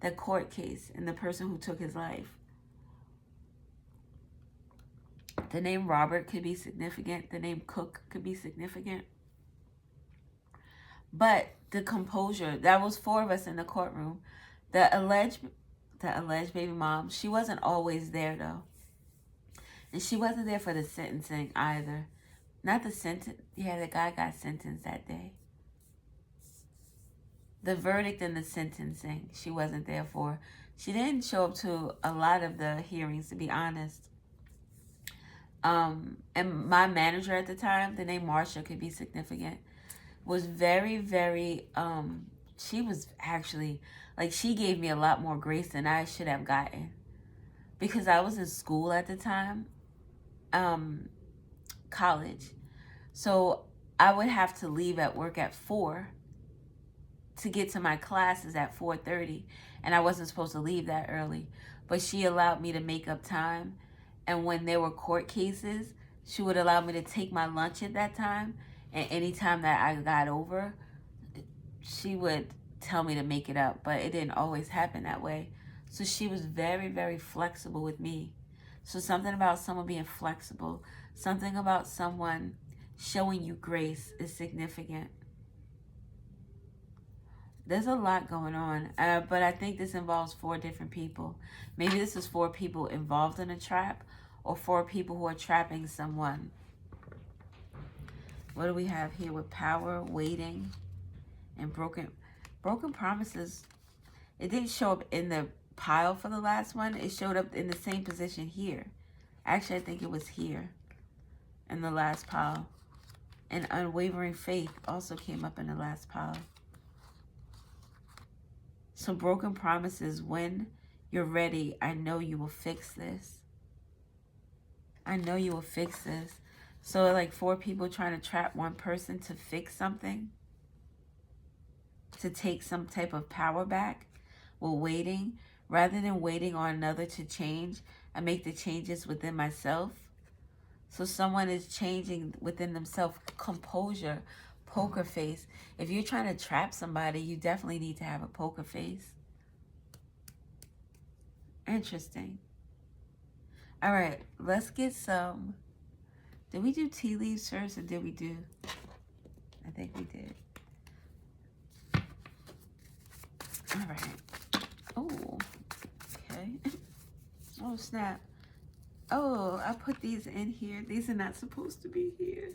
the court case and the person who took his life. The name Robert could be significant. The name Cook could be significant. But the composure, that was 4 of us in the courtroom. The alleged baby mom, she wasn't always there though. And she wasn't there for the sentencing either. Not the sentence. Yeah, the guy got sentenced that day. The verdict and the sentencing, she wasn't there for. She didn't show up to a lot of the hearings, to be honest. And my manager at the time, the name Marsha could be significant, was very, very, she was actually, like, she gave me a lot more grace than I should have gotten. Because I was in school at the time, college. So I would have to leave at work at 4 to get to my classes at 4:30. And I wasn't supposed to leave that early. But she allowed me to make up time. And when there were court cases, she would allow me to take my lunch at that time. And any time that I got over, she would tell me to make it up. But it didn't always happen that way. So she was very, very flexible with me. So something about someone being flexible, something about someone showing you grace is significant. There's a lot going on, but I think this involves 4 different people. Maybe this is 4 people involved in a trap, or 4 people who are trapping someone. What do we have here with power, waiting, and broken promises? It didn't show up in the pile for the last one. It showed up in the same position here. Actually, I think it was here in the last pile. And unwavering faith also came up in the last pile. So broken promises, when you're ready, I know you will fix this. I know you will fix this. So like 4 people trying to trap one person to fix something, to take some type of power back while waiting. Rather than waiting on another to change, I make the changes within myself. So someone is changing within themselves. Composure, poker face. If you're trying to trap somebody, you definitely need to have a poker face. Interesting. All right, let's get some. Did we do tea leaves first, or did we do? I think we did. All right. Oh, okay. Oh, snap. Oh, I put these in here. These are not supposed to be here.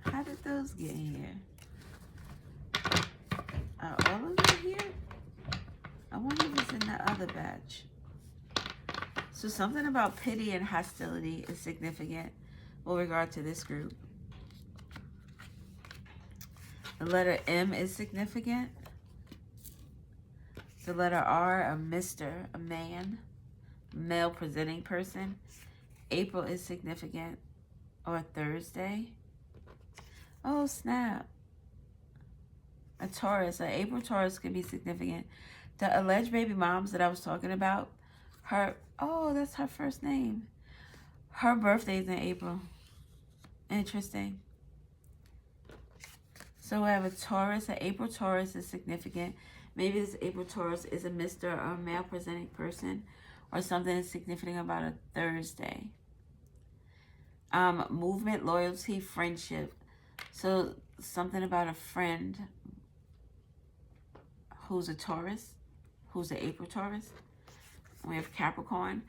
How did those get here? Are all of them here? I wonder if it's in the other batch. So something about pity and hostility is significant with regard to this group. The letter M is significant. The letter R, a Mr., a man, male presenting person. April is significant, or Thursday. Oh, snap. A Taurus, an April Taurus could be significant. The alleged baby moms that I was talking about, that's her first name. Her birthday is in April. Interesting. So we have a Taurus, an April Taurus is significant. Maybe this April Taurus is a Mr. or a male presenting person, or something is significant about a Thursday. Movement, loyalty, friendship. So something about a friend who's a Taurus, who's an April Taurus. We have Capricorn.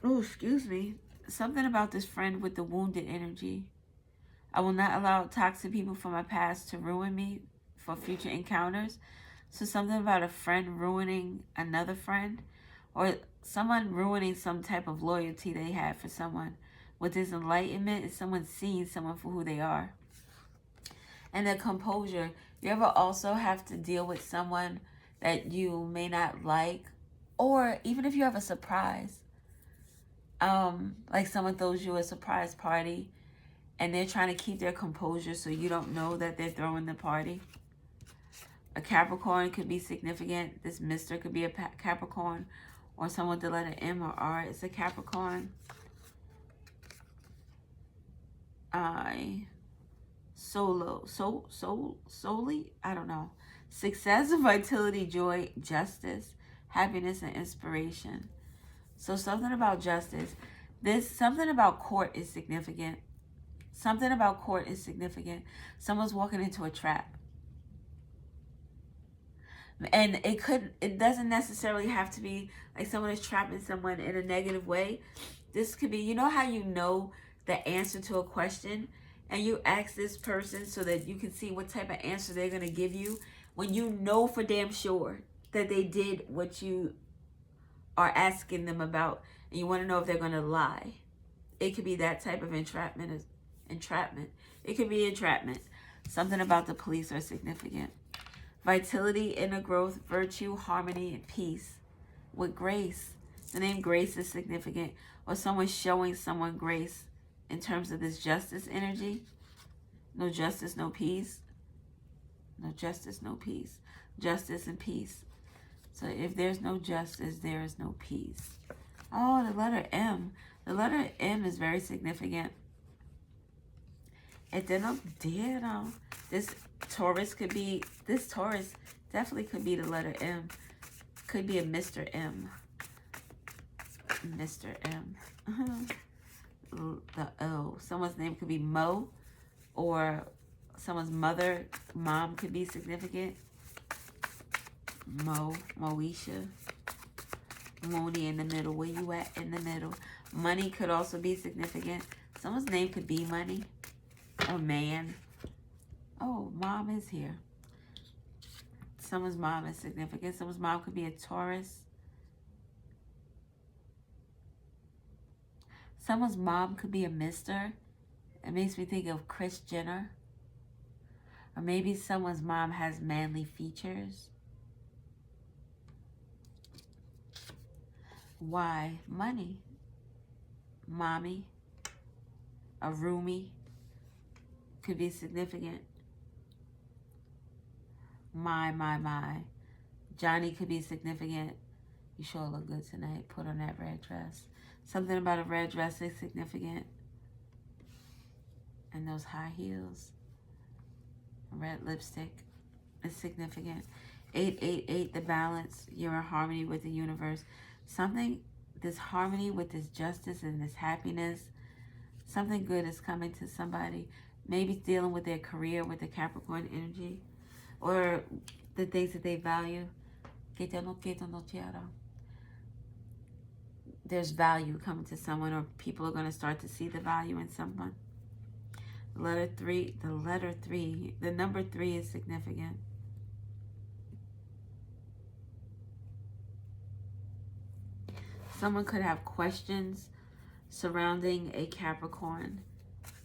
Oh, excuse me. Something about this friend with the wounded energy. I will not allow toxic people from my past to ruin me for future encounters. So something about a friend ruining another friend, or someone ruining some type of loyalty they had for someone. With this enlightenment is someone seeing someone for who they are. And the composure, you ever also have to deal with someone that you may not like, or even if you have a surprise, like someone throws you a surprise party and they're trying to keep their composure so you don't know that they're throwing the party. A Capricorn could be significant. This Mr. could be a Capricorn, or someone with the letter M or R is a Capricorn. Solely, I don't know. Success, vitality, joy, justice, happiness, and inspiration. So something about justice. Something about court is significant. Something about court is significant. Someone's walking into a trap. And it doesn't necessarily have to be like someone is trapping someone in a negative way. This could be, you know how you know the answer to a question and you ask this person so that you can see what type of answer they're going to give you when you know for damn sure that they did what you are asking them about, and you want to know if they're going to lie. It could be that type of entrapment. It could be entrapment. Something about the police are significant. Vitality, inner growth, virtue, harmony, and peace. With grace. The name Grace is significant. Or someone showing someone grace in terms of this justice energy. No justice, no peace. No justice, no peace. Justice and peace. So if there's no justice, there is no peace. Oh, the letter M. The letter M is very significant. This Taurus definitely could be the letter M. Could be a Mr. M. Mr. M. The O. Someone's name could be Mo, or someone's mom could be significant. Moesha. Moni in the middle. Where you at in the middle? Money could also be significant. Someone's name could be Money. Or Man. Oh, mom is here. Someone's mom is significant. Someone's mom could be a Taurus. Someone's mom could be a Mr. It makes me think of Kris Jenner. Or maybe someone's mom has manly features. Why? Money. Mommy. A roomie. Could be significant. My. Johnny could be significant. You sure look good tonight. Put on that red dress. Something about a red dress is significant. And those high heels. Red lipstick is significant. 888, the balance. You're in harmony with the universe. Something, this harmony with this justice and this happiness. Something good is coming to somebody. Maybe dealing with their career with the Capricorn energy. Or the things that they value. There's value coming to someone, or people are going to start to see the value in someone. The number 3 is significant. Someone could have questions surrounding a Capricorn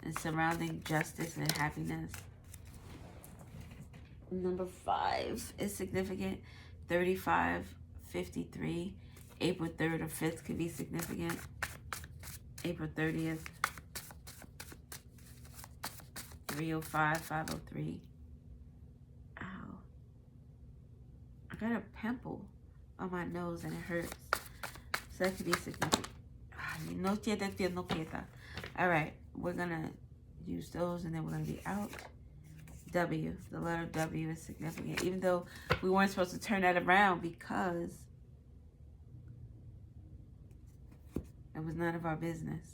and surrounding justice and happiness. Number 5 is significant. 35, 53. April 3rd or 5th could be significant. April 30th. 305, 503. Ow. I got a pimple on my nose and it hurts. So that could be significant. Alright, we're going to use those and then we're going to be out. W. The letter W is significant. Even though we weren't supposed to turn that around because it was none of our business.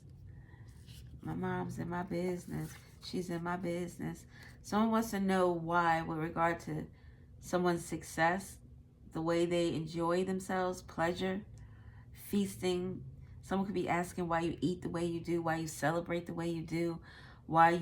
My mom's in my business. She's in my business. Someone wants to know why with regard to someone's success, the way they enjoy themselves, pleasure, feasting. Someone could be asking why you eat the way you do, why you celebrate the way you do, why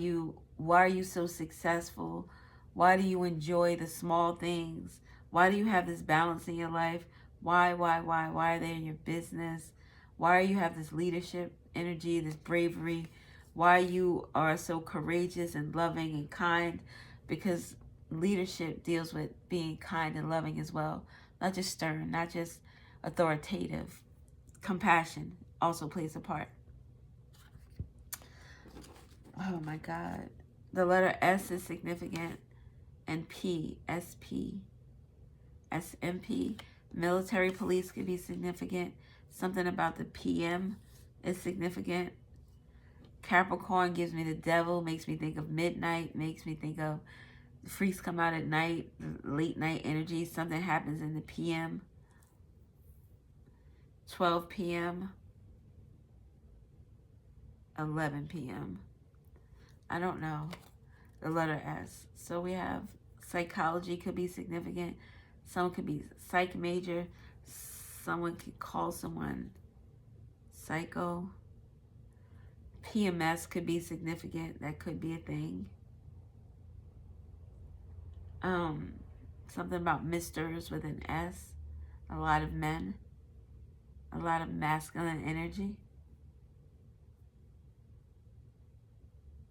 are you so successful? Why do you enjoy the small things? Why do you have this balance in your life? Why are they in your business? Why you have this leadership energy, this bravery? Why you are so courageous and loving and kind? Because leadership deals with being kind and loving as well. Not just stern, not just authoritative. Compassion also plays a part. Oh my God. The letter S is significant. And P, SP, SMP. Military police could be significant. Something about the PM is significant. Capricorn gives me the devil, makes me think of midnight, makes me think of the freaks come out at night, late night energy. Something happens in the PM. 12 p.m. 11 p.m. I don't know. The letter S. So we have psychology could be significant. Someone could be psych major. Someone could call someone psycho. PMS could be significant. That could be a thing. Something about misters with an S. A lot of men. A lot of masculine energy.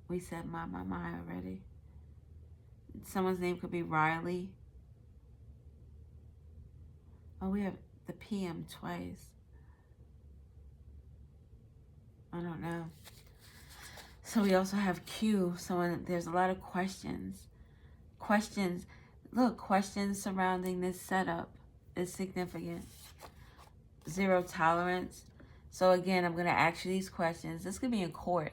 We said my already. Someone's name could be Riley. Oh, we have the PM twice. I don't know. So we also have Q. There's a lot of questions. Questions surrounding this setup is significant. 0 tolerance. So again, I'm going to ask you these questions. This could be in court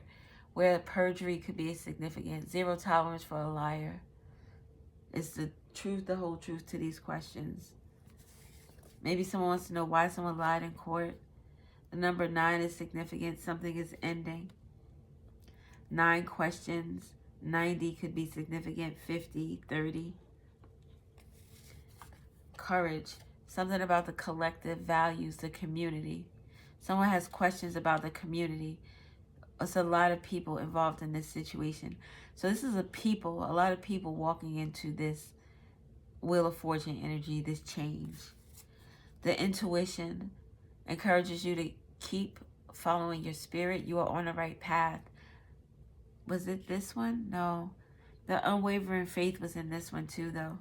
where perjury could be significant. 0 tolerance for a liar. It's the truth, the whole truth to these questions. Maybe someone wants to know why someone lied in court. The number 9 is significant. Something is ending. 9 questions. 90 could be significant. 50, 30. Courage. Something about the collective values, the community. Someone has questions about the community. It's a lot of people involved in this situation. So this is a lot of people walking into this Wheel of Fortune energy, this change. The intuition encourages you to keep following your spirit. You are on the right path. Was it this one? No. The unwavering faith was in this one too, though.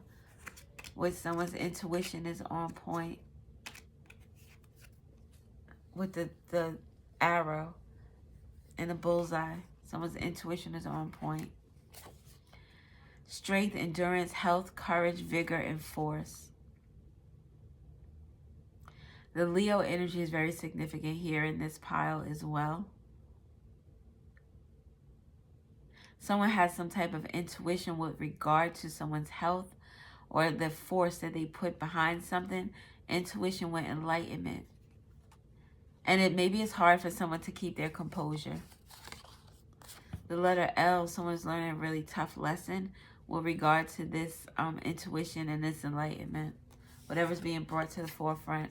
With someone's intuition is on point. With the arrow and the bullseye. Someone's intuition is on point. Strength, endurance, health, courage, vigor, and force. The Leo energy is very significant here in this pile as well. Someone has some type of intuition with regard to someone's health or the force that they put behind something. Intuition with enlightenment. And it maybe it's hard for someone to keep their composure. The letter L, someone's learning a really tough lesson with regard to this intuition and this enlightenment. Whatever's being brought to the forefront.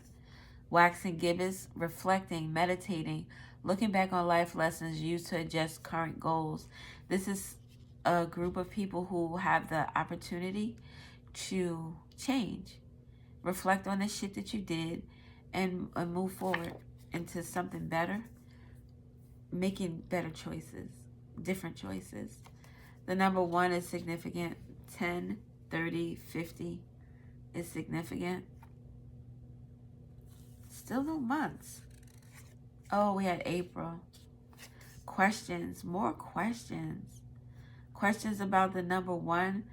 Wax and gibbous, reflecting, meditating, looking back on life lessons used to adjust current goals. This is a group of people who have the opportunity to change. Reflect on the shit that you did and move forward into something better. Making better choices, different choices. The number 1 is significant. 10, 30, 50 is significant. Still no months. Oh, we had April. Questions, more questions. Questions about the number 1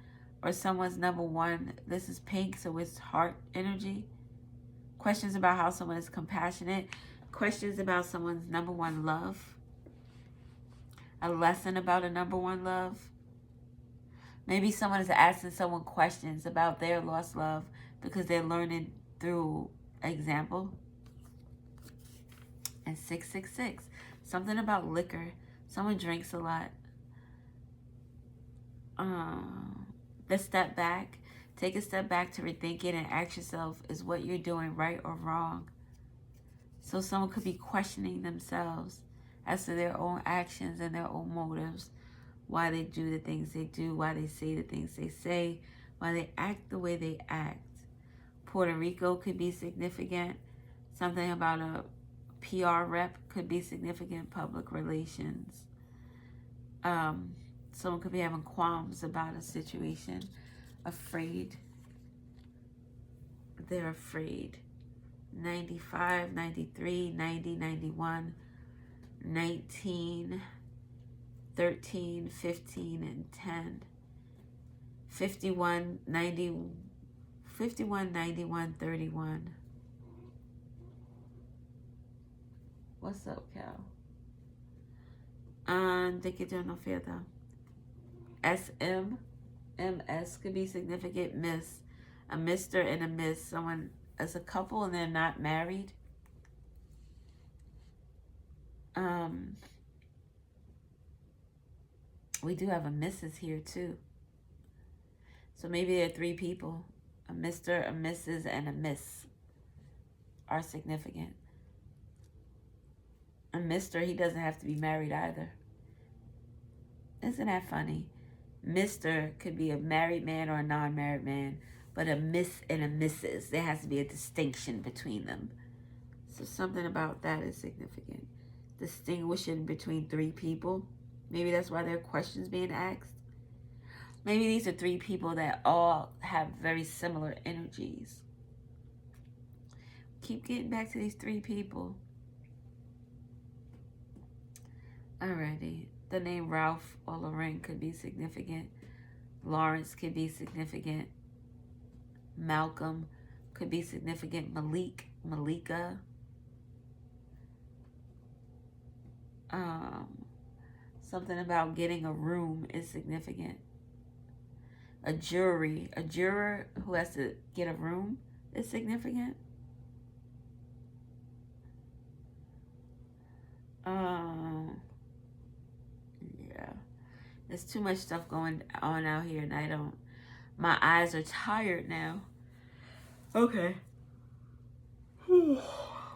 or someone's number 1. This is pink, so it's heart energy. Questions about how someone is compassionate. Questions about someone's number 1 love. A lesson about a number 1 love. Maybe someone is asking someone questions about their lost love because they're learning through example. And 666. Something about liquor. Someone drinks a lot. The step back. Take a step back to rethink it and ask yourself, is what you're doing right or wrong? So someone could be questioning themselves as to their own actions and their own motives. Why they do the things they do. Why they say the things they say. Why they act the way they act. Puerto Rico could be significant. Something about a PR rep could be significant. Public relations. Someone could be having qualms about a situation. Afraid. They're afraid. 95, 93, 90, 91, 19, 13, 15, and 10. 51, 90, 51, 91, 31. What's up, Cal? They could do no fear though. SM, MS could be significant. Miss, a Mr. and a Miss. Someone as a couple and they're not married. We do have a Mrs. here too. So maybe there are 3 people. A Mr., a Mrs., and a Miss are significant. A Mr., he doesn't have to be married either. Isn't that funny? Mr. could be a married man or a non-married man, but a Miss and a Mrs., there has to be a distinction between them. So something about that is significant. Distinguishing between 3 people. Maybe that's why there are questions being asked. Maybe these are 3 people that all have very similar energies. Keep getting back to these 3 people. Alrighty. The name Ralph or Lorraine could be significant. Lawrence could be significant. Malcolm could be significant. Malik, Malika. Something about getting a room is significant. A juror who has to get a room is significant. Yeah. There's too much stuff going on out here and my eyes are tired now. Okay.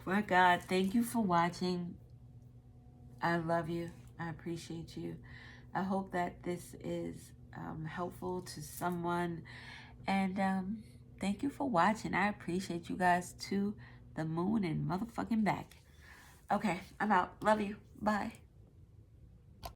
My God, thank you for watching. I love you. I appreciate you. I hope that this is helpful to someone. And thank you for watching. I appreciate you guys to the moon and motherfucking back. Okay, I'm out. Love you. Bye.